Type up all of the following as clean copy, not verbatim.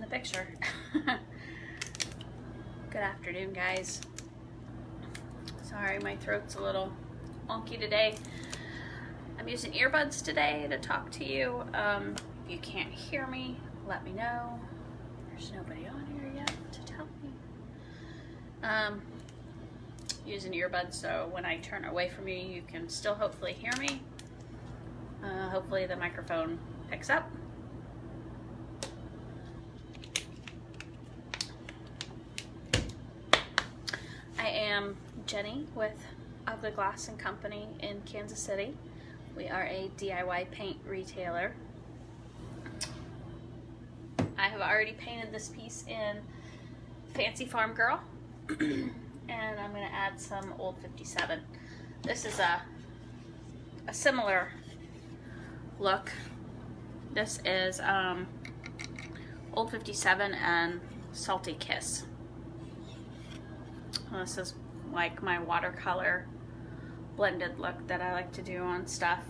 picture. Good afternoon, guys. Sorry, my throat's a little wonky today. I'm using earbuds today to talk to you. If you can't hear me, let me know. There's nobody on here yet to tell me. Using earbuds so when I turn away from you, you can still hopefully hear me. Hopefully the microphone picks up. I am Jenny with Ugly Glass & Company in Kansas City. We are a DIY paint retailer. I have already painted this piece in Fancy Farmgirl, and I'm going to add some Old 57. This is a similar look. This is Old 57 and Salty Kiss. This is like my watercolor blended look that I like to do on stuff.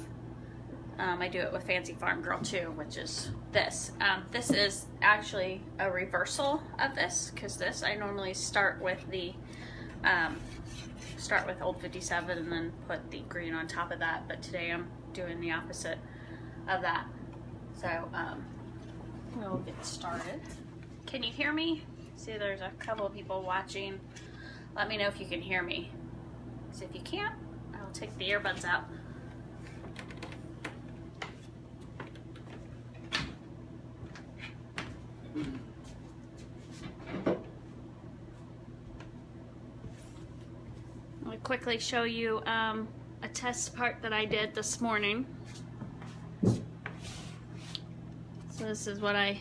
I do it with Fancy Farmgirl too, which is this. This is actually a reversal of this, because this I normally start with the Old 57 and then put the green on top of that, but today I'm doing the opposite of that. So we'll get started. Can you hear me? See, there's a couple of people watching. Let me know if you can hear me. So if you can't, I'll take the earbuds out. I'll quickly show you a test part that I did this morning. So this is what I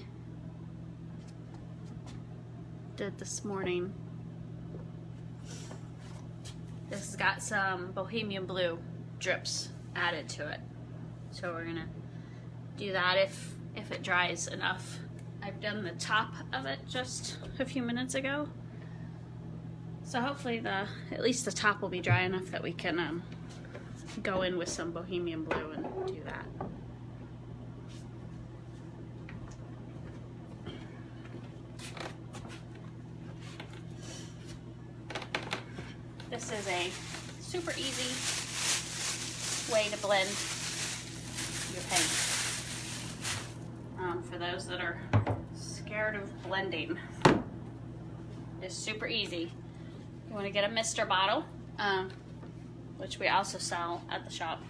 did this morning. This has got some Bohemian Blue drips added to it. So we're gonna do that if it dries enough. I've done the top of it just a few minutes ago. So hopefully at least the top will be dry enough that we can go in with some Bohemian Blue and do that. This is a super easy way to blend your paint. For those that are scared of blending, it's super easy. You want to get a mister bottle, which we also sell at the shop,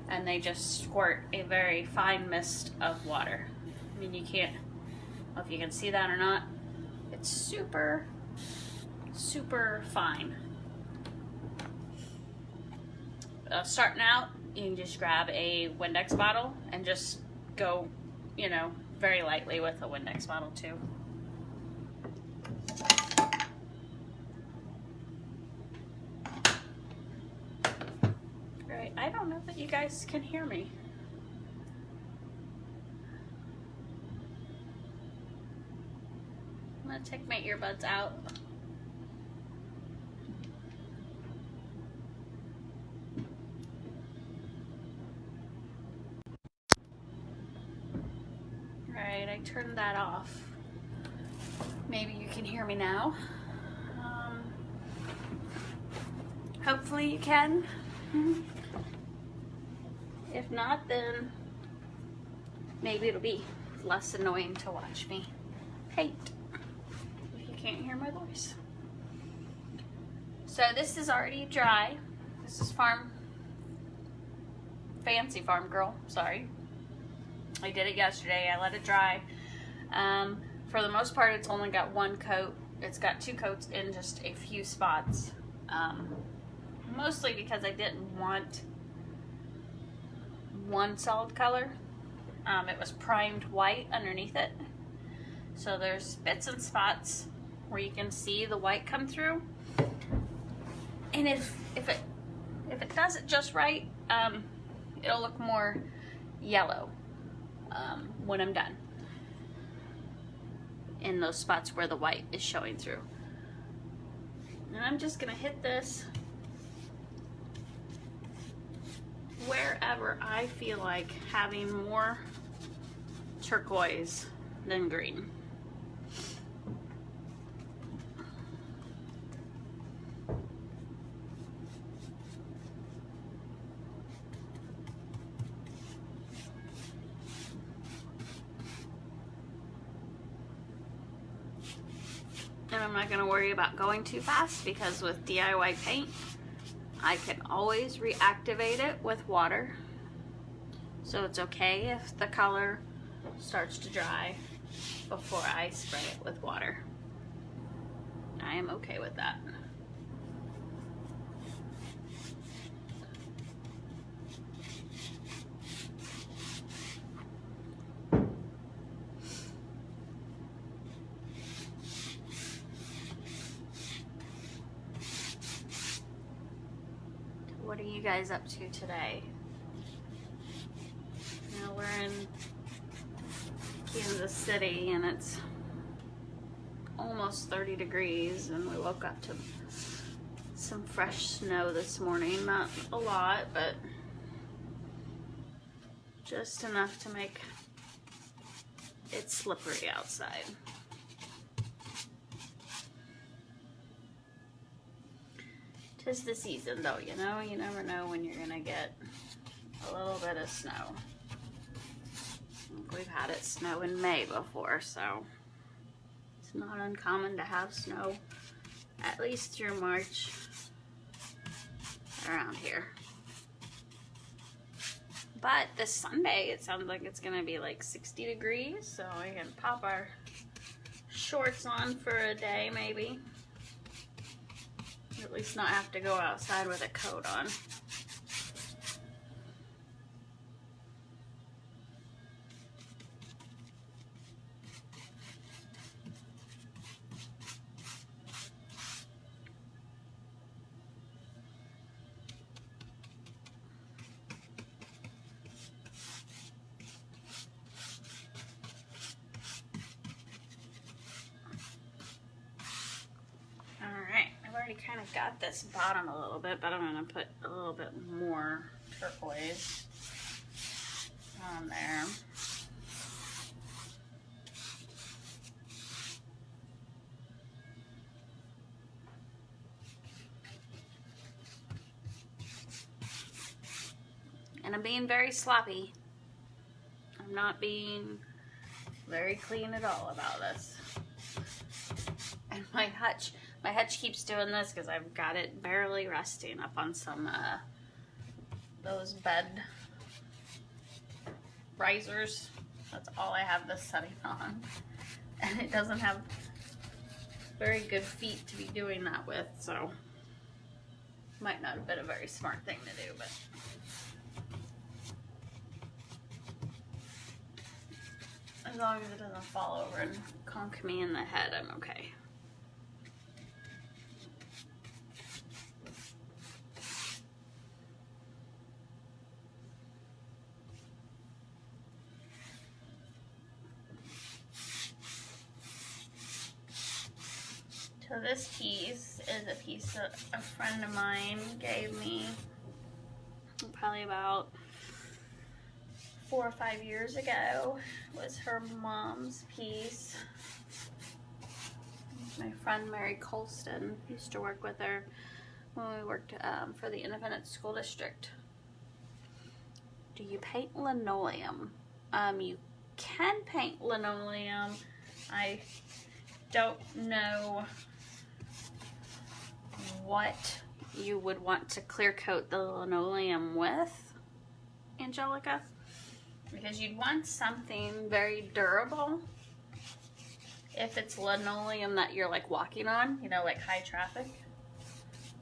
and they just squirt a very fine mist of water. I mean, you can't know if you can see that or not. It's super, super fine. Starting out, you can just grab a Windex bottle and just go, you know, very lightly with a Windex bottle too. Alright, I don't know that you guys can hear me. I'm gonna take my earbuds out. Alright, I turned that off. Maybe you can hear me now. Hopefully you can. If not, then maybe it'll be less annoying to watch me paint if you can't hear my voice. So this is already dry. This is Fancy Farmgirl, sorry. I did it yesterday. I let it dry. For the most part, it's only got one coat. It's got two coats in just a few spots. Mostly because I didn't want one solid color. It was primed white underneath it. So there's bits and spots where you can see the white come through. And if it does it just right, it'll look more yellow when I'm done in those spots where the white is showing through. And I'm just gonna hit this wherever I feel like having more turquoise than green. I'm not gonna worry about going too fast because with DIY paint, I can always reactivate it with water. So it's okay if the color starts to dry before I spray it with water. I am okay with that. What are you guys up to today? Now we're in Kansas City and it's almost 30 degrees and we woke up to some fresh snow this morning. Not a lot, but just enough to make it slippery outside. 'Tis the season though, you know? You never know when you're gonna get a little bit of snow. We've had it snow in May before, so it's not uncommon to have snow at least through March around here. But this Sunday, it sounds like it's gonna be like 60 degrees, so we can pop our shorts on for a day maybe. Or at least not have to go outside with a coat on. Kind of got this bottom a little bit, but I'm going to put a little bit more turquoise on there. And I'm being very sloppy. I'm not being very clean at all about this. And my hutch keeps doing this because I've got it barely resting up on some those bed risers. That's all I have this setting on. And it doesn't have very good feet to be doing that with, so might not have been a very smart thing to do, but as long as it doesn't fall over and conk me in the head, I'm okay. So this piece is a piece that a friend of mine gave me probably about 4 or 5 years ago. It was her mom's piece. My friend Mary Colston used to work with her when we worked for the Independent School District. Do you paint linoleum? You can paint linoleum. I don't know what you would want to clear coat the linoleum with, Angelica, because you'd want something very durable if it's linoleum that you're like walking on, you know, like high traffic.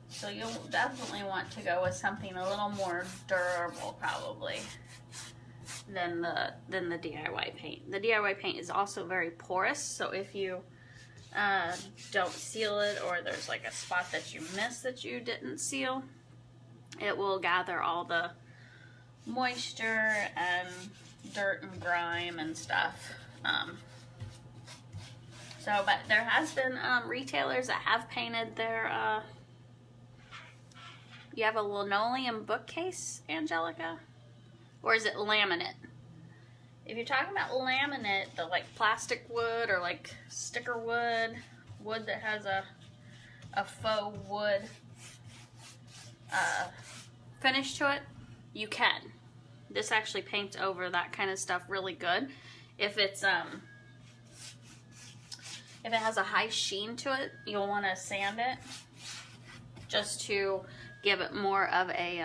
So you'll definitely want to go with something a little more durable probably than the DIY paint. The DIY paint is also very porous, so if you don't seal it, or there's like a spot that you missed that you didn't seal, it will gather all the moisture and dirt and grime and stuff. But there has been retailers that have painted their, you have a linoleum bookcase, Angelica? Or is it laminate? If you're talking about laminate, the like plastic wood or like sticker wood, wood that has a faux wood finish to it, you can. This actually paints over that kind of stuff really good. If it's If it has a high sheen to it, you'll want to sand it just to give it more of a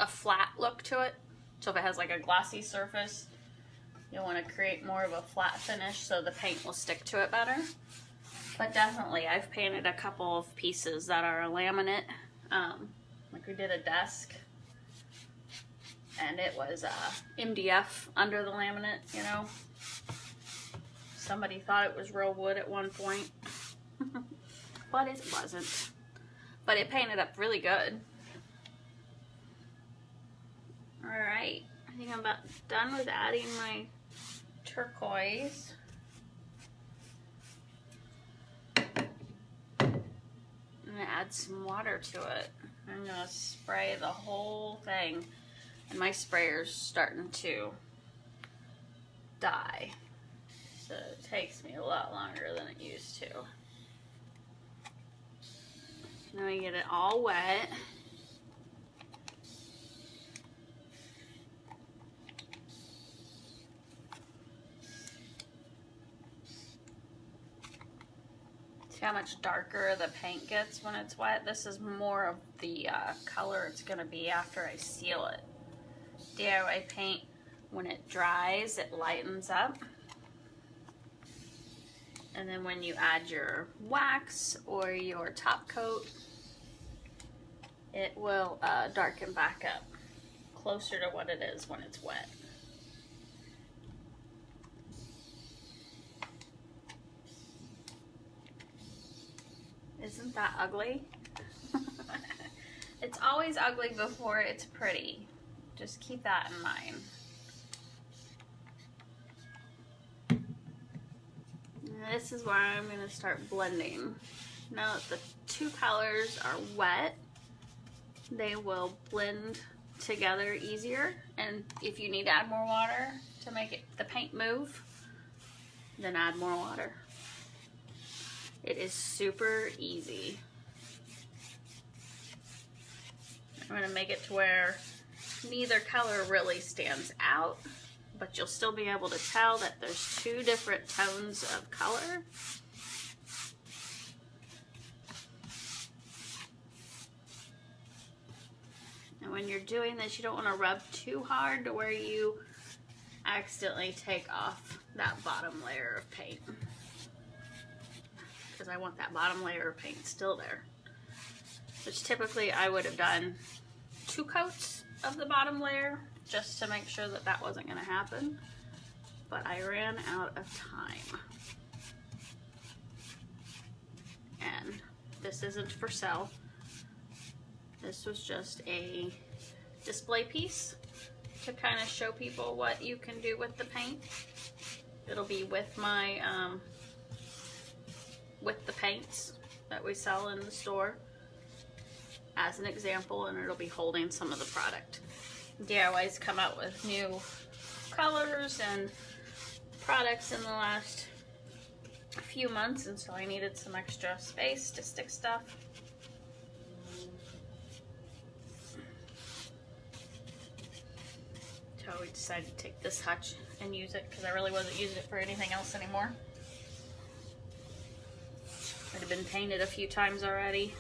flat look to it. So if it has like a glossy surface, you'll want to create more of a flat finish so the paint will stick to it better. But definitely, I've painted a couple of pieces that are laminate. Like we did a desk, and it was MDF under the laminate, you know. Somebody thought it was real wood at one point, but it wasn't. But it painted up really good. Alright, I think I'm about done with adding my turquoise. I'm gonna add some water to it. I'm gonna spray the whole thing, and my sprayer's starting to die, so it takes me a lot longer than it used to. Now we get it all wet. See how much darker the paint gets when it's wet? This is more of the color it's going to be after I seal it. DIY paint, when it dries, it lightens up. And then when you add your wax or your top coat, it will darken back up closer to what it is when it's wet. Isn't that ugly? It's always ugly before it's pretty. Just keep that in mind. This is where I'm going to start blending. Now that the two colors are wet, they will blend together easier. And if you need to add more water to make the paint move, then add more water. It is super easy. I'm going to make it to where neither color really stands out, but you'll still be able to tell that there's two different tones of color. And when you're doing this, you don't want to rub too hard to where you accidentally take off that bottom layer of paint. Because I want that bottom layer of paint still there. Which typically I would have done 2 coats of the bottom layer just to make sure that that wasn't going to happen. But I ran out of time. And this isn't for sale. This was just a display piece to kind of show people what you can do with the paint. It'll be with my with the paints that we sell in the store as an example, and it'll be holding some of the product. DIY's come out with new colors and products in the last few months, and so I needed some extra space to stick stuff. So we decided to take this hutch and use it because I really wasn't using it for anything else anymore. It had been painted a few times already.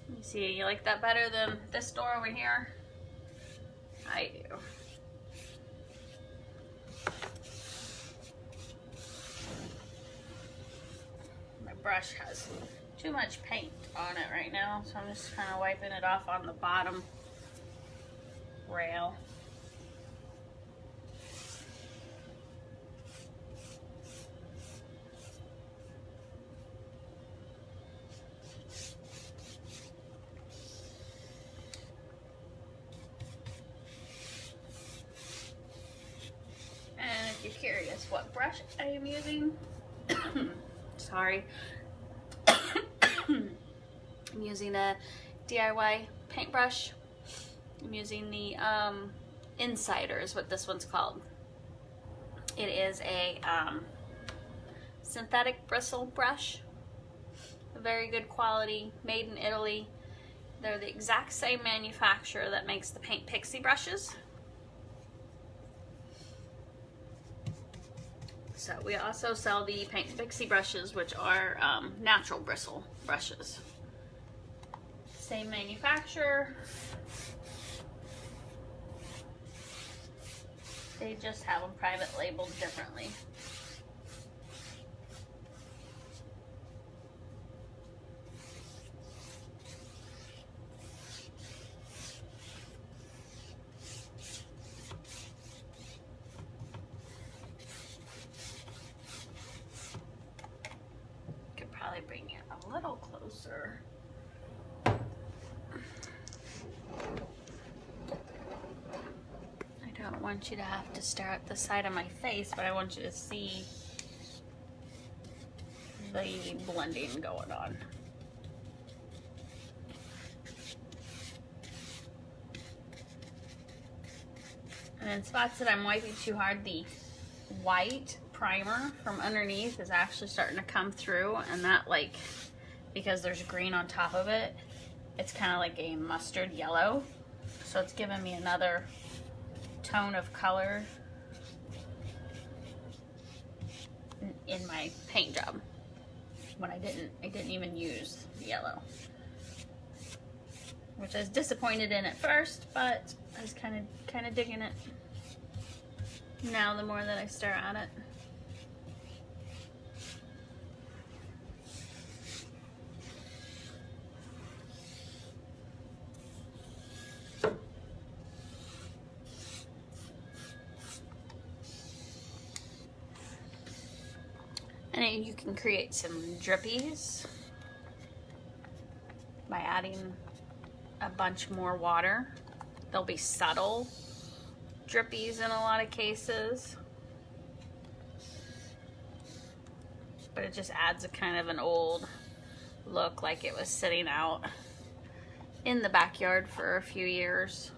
Let me see, you like that better than this door over here? I do. My brush has too much paint on it right now, so I'm just kind of wiping it off on the bottom rail. And if you're curious what brush I am using, sorry. I'm using a DIY paintbrush. I'm using the Insider is what this one's called. It is a synthetic bristle brush. A very good quality, made in Italy. They're the exact same manufacturer that makes the Paint Pixie brushes. So we also sell the Paint Fixie brushes, which are natural bristle brushes. Same manufacturer. They just have them private labeled differently. Could probably bring it a little closer. I don't want you to have to stare at the side of my face, but I want you to see the blending going on. And in spots that I'm wiping too hard, the white primer from underneath is actually starting to come through, and that, like, because there's green on top of it, it's kind of like a mustard yellow. So it's giving me another tone of color in my paint job when I didn't even use the yellow, which I was disappointed in at first, but I was kind of digging it now the more that I stare at it. And you can create some drippies by adding a bunch more water. They'll be subtle drippies in a lot of cases, but it just adds a kind of an old look, like it was sitting out in the backyard for a few years.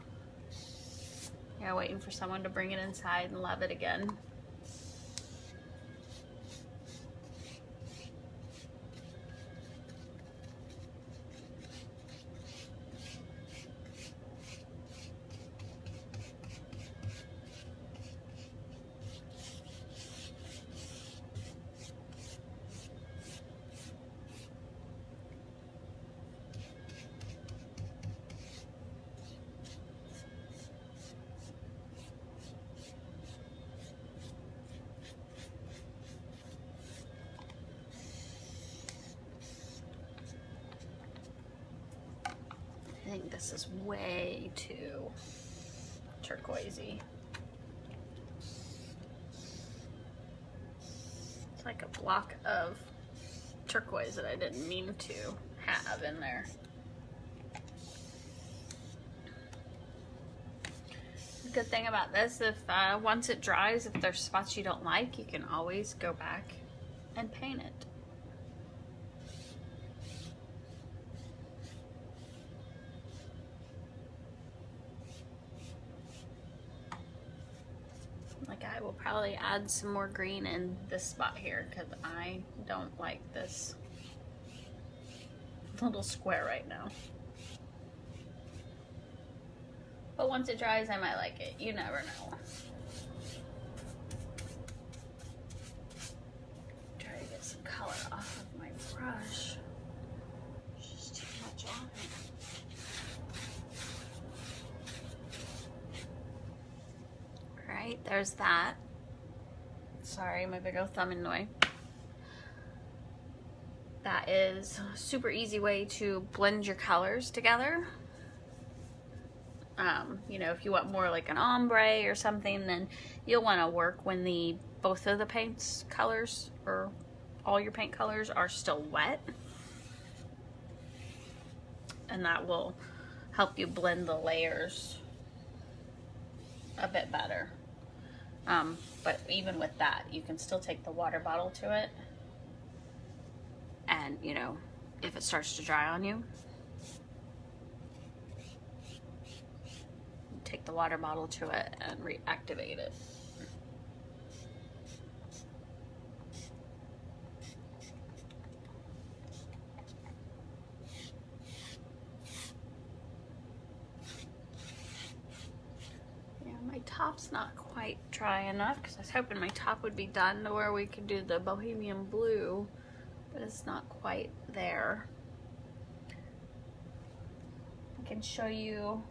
Yeah, waiting for someone to bring it inside and love it again. I think this is way too turquoisey. It's like a block of turquoise that I didn't mean to have in there. The good thing about this, if once it dries, if there's spots you don't like, you can always go back and paint it. Like, I will probably add some more green in this spot here because I don't like this little square right now. But once it dries, I might like it. You never know. Try to get some color off of my brush. There's just too much on it. Alright, there's that. Sorry, my big old thumb in the way. That is a super easy way to blend your colors together. You know, if you want more like an ombre or something, then you'll want to work when both of the paints colors, or all your paint colors, are still wet. And that will help you blend the layers a bit better. But even with that, you can still take the water bottle to it, and, you know, if it starts to dry on you, take the water bottle to it and reactivate it. Yeah, my top's not quite dry enough because I was hoping my top would be done to where we could do the Bohemian Blue, but it's not quite there. I can show you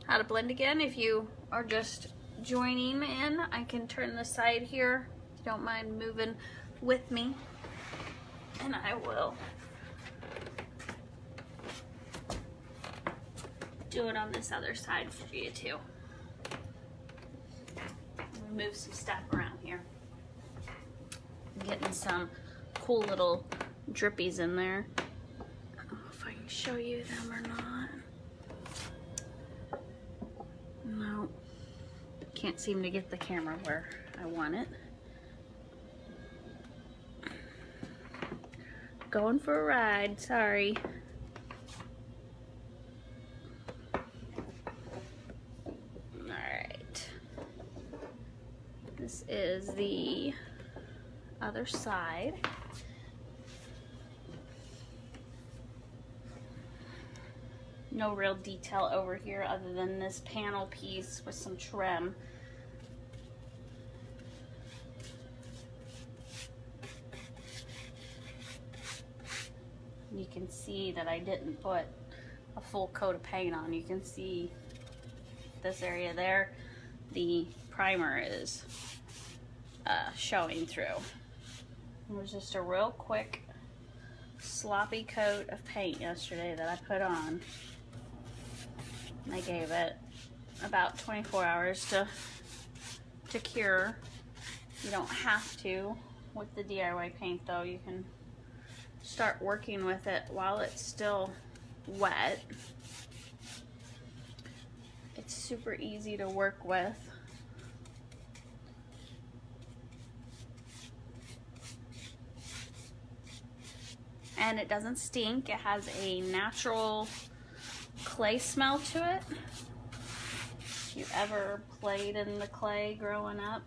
how to blend again if you are just joining in. I can turn the side here if you don't mind moving with me, and I will do it on this other side for you too. Move some stuff around here. I'm getting some cool little drippies in there. I don't know if I can show you them or not. No, can't seem to get the camera where I want it. Going for a ride, sorry. Alright. This is the other side. No real detail over here other than this panel piece with some trim. You can see that I didn't put a full coat of paint on. You can see this area there. The primer is showing through. It was just a real quick sloppy coat of paint yesterday that I put on. And I gave it about 24 hours to cure. You don't have to with the DIY paint though. You can start working with it while it's still wet. It's super easy to work with. And it doesn't stink. It has a natural clay smell to it. If you ever played in the clay growing up,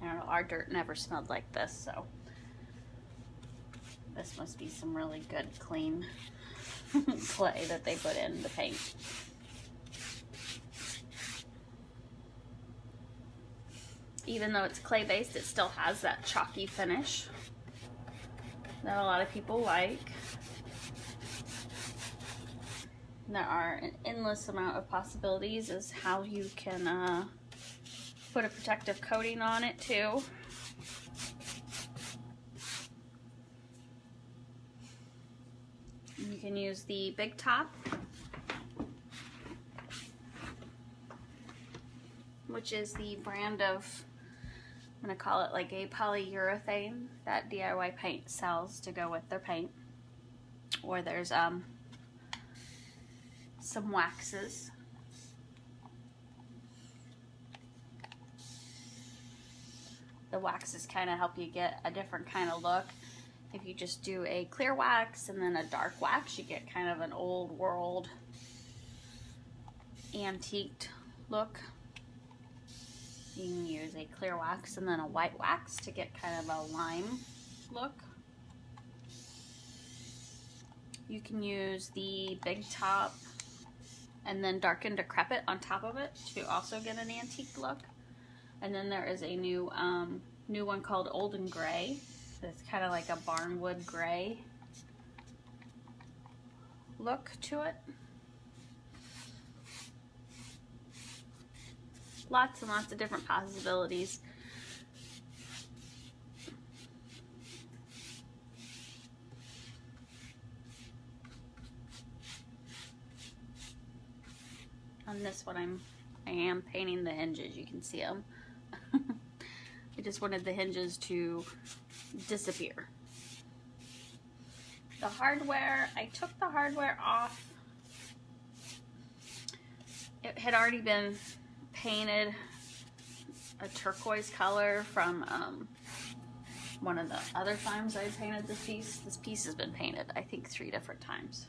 I don't know, our dirt never smelled like this, so this must be some really good clean clay that they put in the paint. Even though it's clay based, it still has that chalky finish that a lot of people like. There are an endless amount of possibilities as how you can put a protective coating on it too. You can use the Big Top, which is the brand of, I'm going to call it like a polyurethane that DIY paint sells to go with their paint. Or there's some waxes. The waxes kind of help you get a different kind of look. If you just do a clear wax and then a dark wax, you get kind of an old world antiqued look. You can use a clear wax and then a white wax to get kind of a lime look. You can use the Big Top and then Darken Decrepit on top of it to also get an antique look. And then there is a new one called Old and Gray. It's kind of like a barnwood gray look to it. Lots and lots of different possibilities. On this one, I am painting the hinges. You can see them. I just wanted the hinges to disappear. The hardware, I took the hardware off. It had already been painted a turquoise color from one of the other times I painted this piece. This piece has been painted, I think, 3 different times.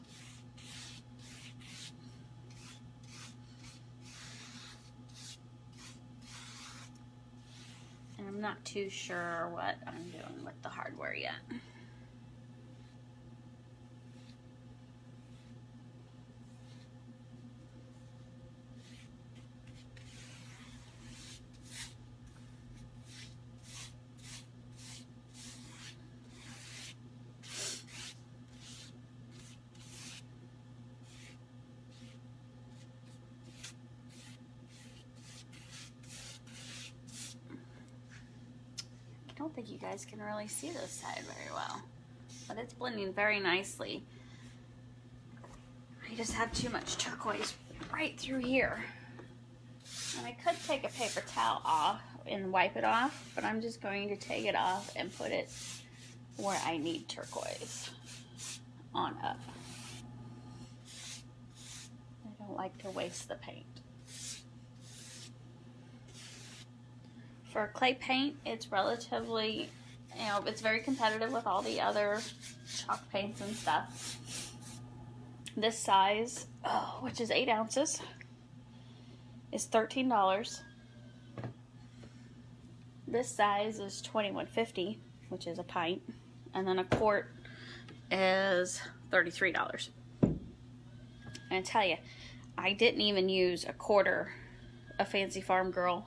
And I'm not too sure what I'm doing with the hardware yet. don't think you guys can really see this side very well, but it's blending very nicely. I just have too much turquoise right through here. And I could take a paper towel off and wipe it off, but I'm just going to take it off and put it where I need turquoise on up. I don't like to waste the paint. For clay paint, it's relatively, you know, it's very competitive with all the other chalk paints and stuff. This size, which is 8 ounces, is $13. This size is $21.50, which is a pint, and then a quart is $33. And I tell you, I didn't even use a quarter of Fancy Farmgirl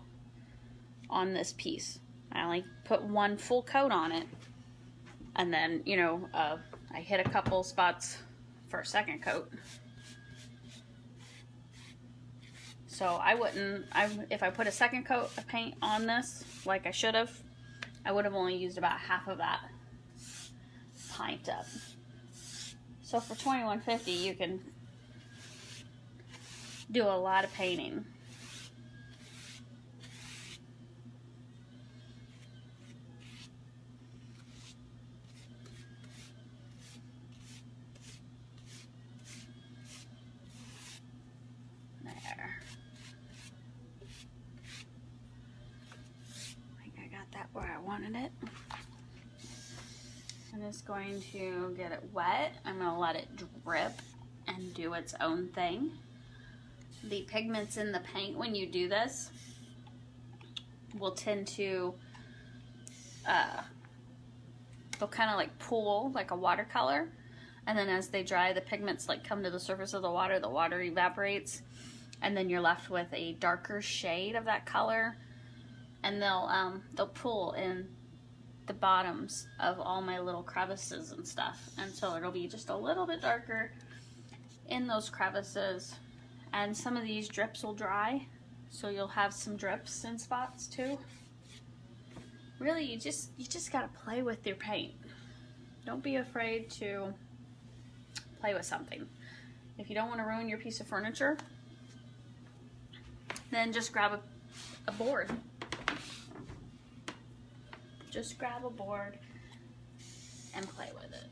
on this piece. I only put one full coat on it, and then, you know, I hit a couple spots for a second coat. So I wouldn't, if I put a second coat of paint on this, like I should have, I would have only used about half of that pint up. So for $21.50, you can do a lot of painting. Where I wanted it. I'm just going to get it wet. I'm going to let it drip and do its own thing. The pigments in the paint, when you do this, will tend to they'll kind of like pool like a watercolor, and then as they dry, the pigments like come to the surface of the water evaporates, and then you're left with a darker shade of that color. And they'll pull in the bottoms of all my little crevices and stuff. And so it'll be just a little bbit darker in those crevices. And some of these drips will dry, so you'll have some drips in spots too. Really, you just gotta play with your paint. Don't be afraid to play with something. If you don't want to ruin your piece of furniture, then just grab a board. Just grab a board and play with it.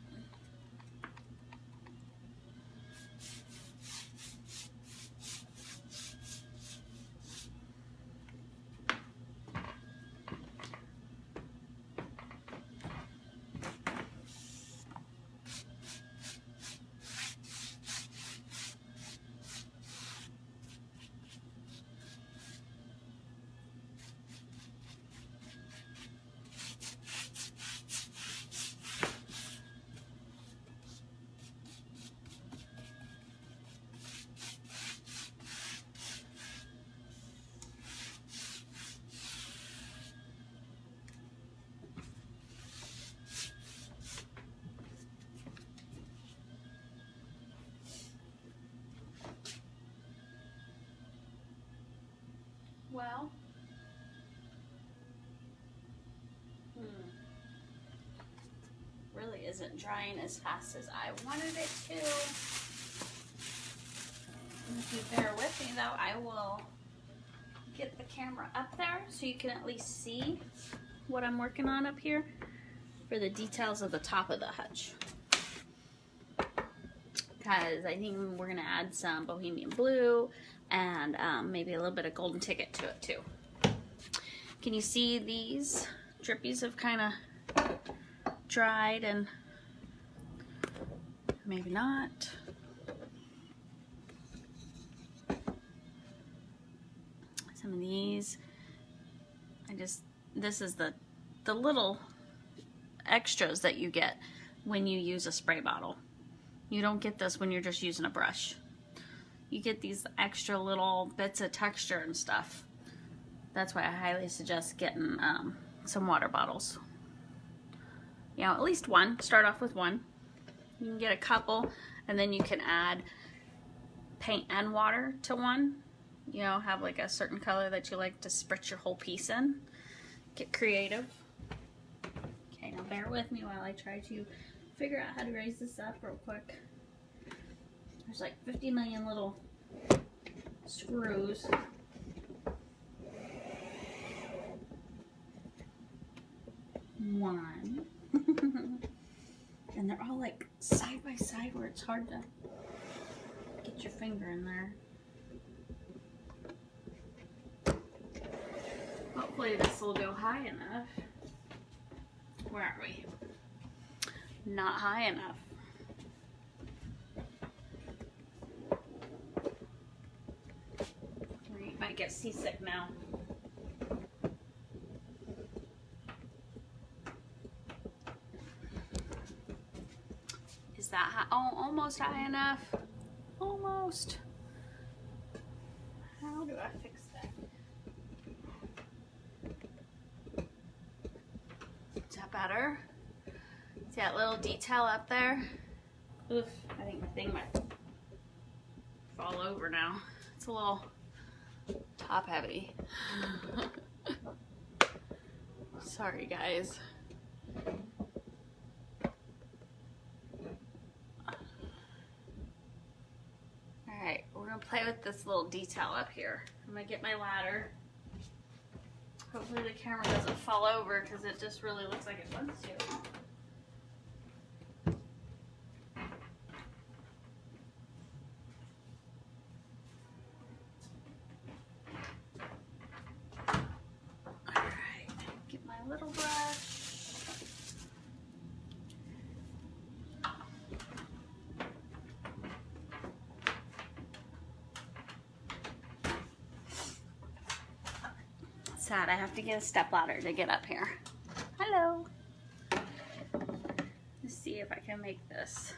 Well, really isn't drying as fast as I wanted it to. And if you bear with me though, I will get the camera up there so you can at least see what I'm working on up here for the details of the top of the hutch. Because I think we're going to add some Bohemian Blue and maybe a little bit of golden ticket to it too. Can you see these drippies have kind of dried and maybe not? Some of these, this is the little extras that you get when you use a spray bottle. You don't get this when you're just using a brush. You get these extra little bits of texture and stuff. That's why I highly suggest getting some water bottles. You know, at least one. Start off with one. You can get a couple, and then you can add paint and water to one. You know, have like a certain color that you like to spritz your whole piece in. Get creative. bear with me while I try to figure out how to raise this up real quick. There's like 50 million little screws. One. And they're all like side by side where it's hard to get your finger in there. Hopefully this will go high enough. Where are we? Not high enough. You might get seasick now. Is that high? Oh, almost high enough. Almost. How do I fix that? Is that better? See that little detail up there? Oof, I think my thing might fall over now. It's a little top heavy. Sorry, guys. Alright, we're gonna play with this little detail up here. I'm gonna get my ladder. Hopefully the camera doesn't fall over because it just really looks like it wants to. Alright, get my little brush. Sad, I have to get a step ladder to get up here. Hello. Let's see if I can make this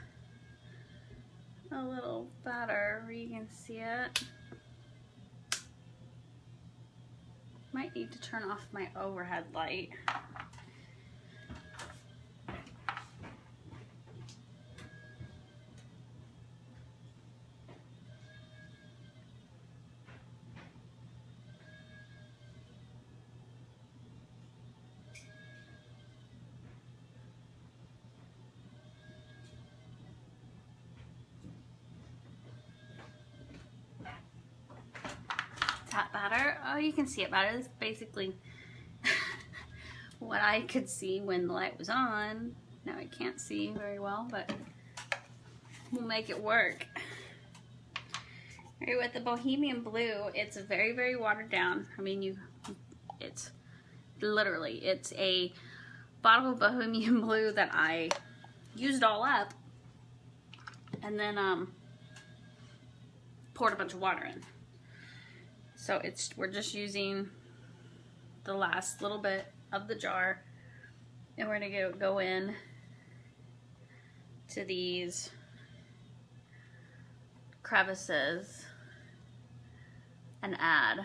a little better where you can see it. Might need to turn off my overhead light. Better. Oh, you can see it better. It's basically what I could see when the light was on. Now I can't see very well, but we'll make it work. Right, with the Bohemian Blue, it's very, very watered down. I mean, it's literally, it's a bottle of Bohemian Blue that I used all up and then poured a bunch of water in. So we're just using the last little bit of the jar, and we're gonna go in to these crevices and add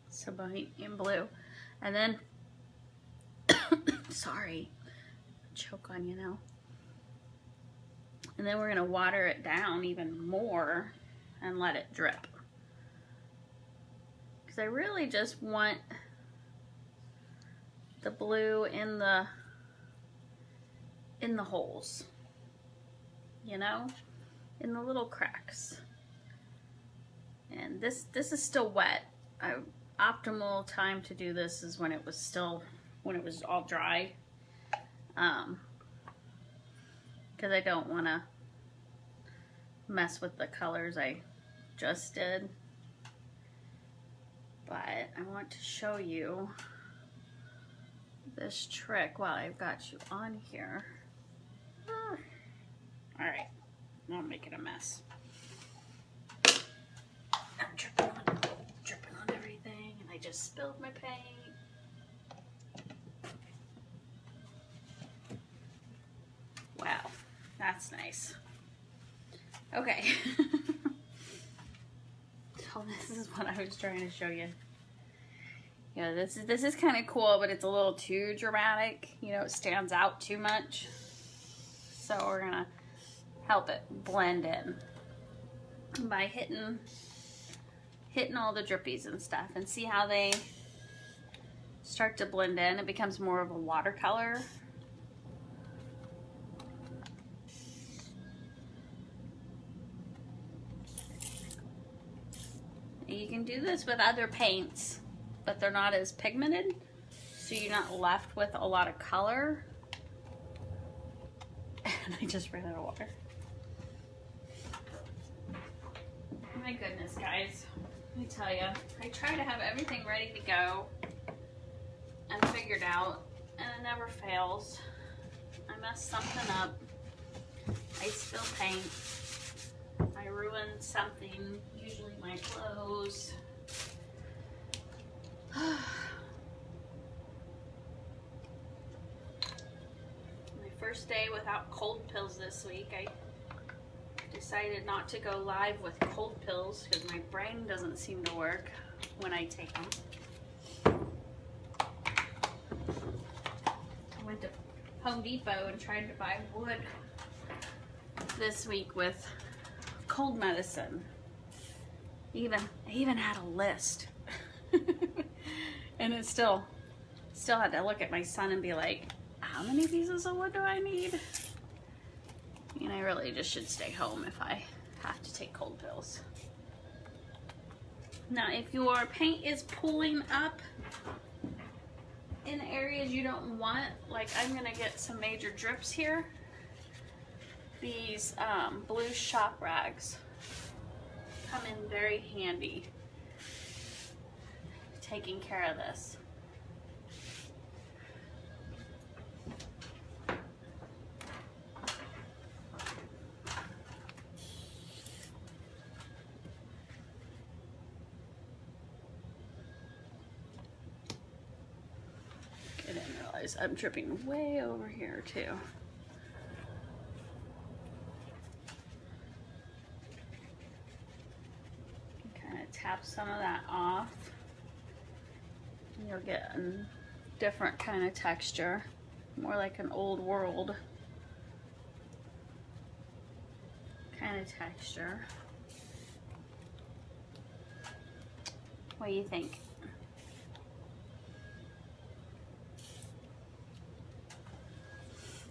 some Bohemian Blue, and then sorry, choke on you now. And then we're gonna water it down even more and let it drip. Because I really just want the blue in the holes, you know, in the little cracks. And this is still wet. Optimal time to do this is when it was all dry. Because I don't want to mess with the colors I just did, but I want to show you this trick while I've got you on here. All right, now I'm making a mess. I'm dripping on everything, and I just spilled my paint. Wow, that's nice. Okay. So this is what I was trying to show you. You know, this is kind of cool, but it's a little too dramatic. You know, it stands out too much. So we're gonna help it blend in by hitting all the drippies and stuff, and see how they start to blend in. It becomes more of a watercolor. You can do this with other paints, but they're not as pigmented, so you're not left with a lot of color. And I just ran out of water. My goodness, guys. Let me tell you, I try to have everything ready to go and figured out, and it never fails. I mess something up. I spill paint. I ruin something, usually my clothes. My first day without cold pills this week. I decided not to go live with cold pills because my brain doesn't seem to work when I take them. I went to Home Depot and tried to buy wood this week with cold medicine. I even had a list. And it still had to look at my son and be like, how many pieces of wood do I need? And I really just should stay home if I have to take cold pills. Now, if your paint is pooling up in areas you don't want, like I'm gonna get some major drips here, these blue shop rags come in very handy taking care of this. I didn't realize I'm tripping way over here too. Kind of tap some of that off. You'll get a different kind of texture, more like an old world kind of texture. What do you think?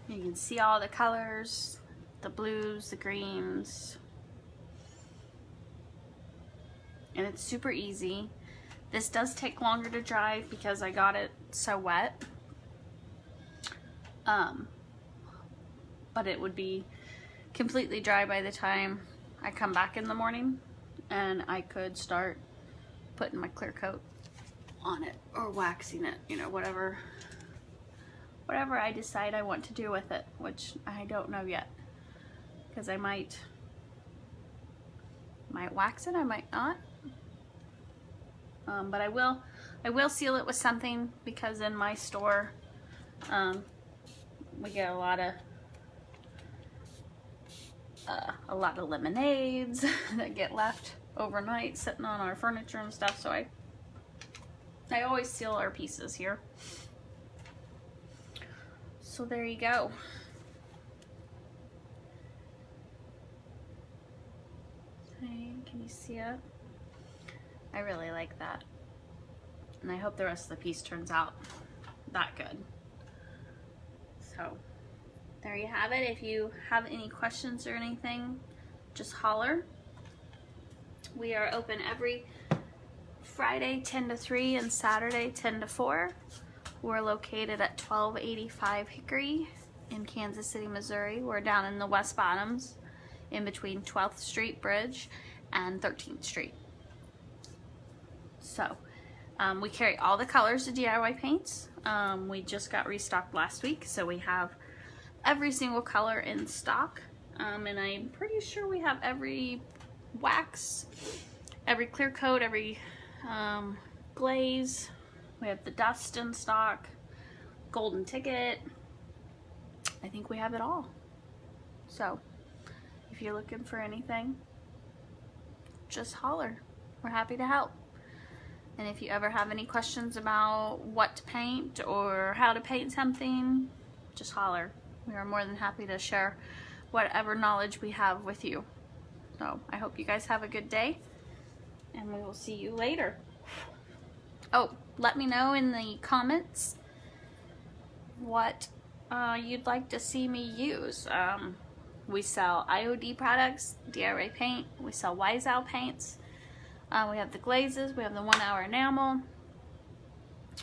You can see all the colors, the blues, the greens, and it's super easy. This does take longer to dry because I got it so wet, but it would be completely dry by the time I come back in the morning, and I could start putting my clear coat on it or waxing it, you know, whatever I decide I want to do with it, which I don't know yet, because I might wax it, I might not. But I will seal it with something, because in my store we get a lot of lemonades that get left overnight sitting on our furniture and stuff, so I always seal our pieces here. So there you go. Can you see it? I really like that. And I hope the rest of the piece turns out that good. So there you have it. If you have any questions or anything, just holler. We are open every Friday 10 to 3 and Saturday 10 to 4. We're located at 1285 Hickory in Kansas City, Missouri. We're down in the West Bottoms in between 12th Street Bridge and 13th Street. So we carry all the colors of DIY paints. We just got restocked last week, so we have every single color in stock. And I'm pretty sure we have every wax, every clear coat, every glaze. We have the dust in stock, golden ticket. I think we have it all. So if you're looking for anything, just holler. We're happy to help. And if you ever have any questions about what to paint or how to paint something, just holler. We are more than happy to share whatever knowledge we have with you. So I hope you guys have a good day, and we will see you later. Oh, let me know in the comments what you'd like to see me use. We sell IOD products, DIY paint, we sell Wise Owl paints, we have the glazes, we have the 1 hour enamel.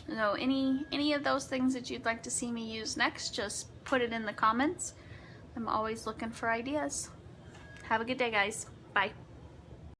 So any of those things that you'd like to see me use next, just put it in the comments. I'm always looking for ideas. Have a good day, guys. Bye.